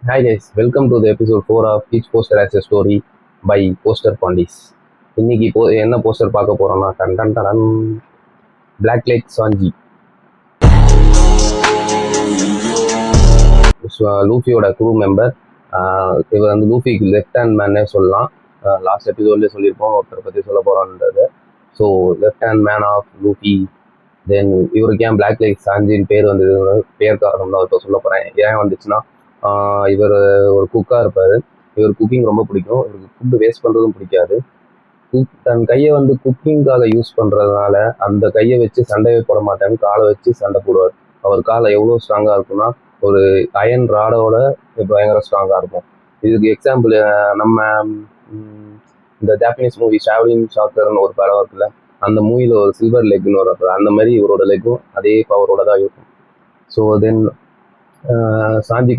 Hi guys, welcome to the episode 4 of Each Poster as a Story by Poster Pandis. இன்னைக்கு என்ன poster பார்க்க போறோம்னா டன் டன் டன் பிளாக் லைட் சாஞ்சி லூஃபியோட குரூ மெம்பர். இவர் வந்து லூஃபிக்கு லெஃப்ட் ஹேண்ட் மேனே சொல்லலாம். லாஸ்ட் எபிசோட்லேயே சொல்லியிருப்போம் ஒருத்தரை பற்றி சொல்ல போகிறோன்றது. So left hand man of Luffy. Then இவருக்கு ஏன் பிளாக் லைட் சாஞ்சின்னு பேர் வந்தது, பேர் காரணம் தான் இப்போ சொல்ல போகிறேன். ஏன் வந்துச்சுன்னா இவர் ஒரு குக்காக இருப்பார். இவர் குக்கிங் ரொம்ப பிடிக்கும். இவருக்கு ஃபுட்டு வேஸ்ட் பண்ணுறதும் பிடிக்காது. தன் கையை வந்து குக்கிங்காக யூஸ் பண்ணுறதுனால அந்த கையை வச்சு சண்டையே போட மாட்டேன்னு காலை வச்சு சண்டை போடுவார். அவர் காலை எவ்வளோ ஸ்ட்ராங்காக இருக்குன்னா ஒரு அயன் ராடோட பயங்கர ஸ்ட்ராங்காக இருக்கும். இதுக்கு எக்ஸாம்பிள் நம்ம இந்த ஜாப்பனீஸ் மூவி ஷாவ்லின் ஷாக்கர்னு ஒரு படம் இருக்குல்ல, அந்த மூவியில் ஒரு சில்வர் லெக்னு ஒரு அந்த மாதிரி இவரோட லெக்கும் அதே பவரோட தான் இருக்கும். ஸோ தென் சாஞ்சி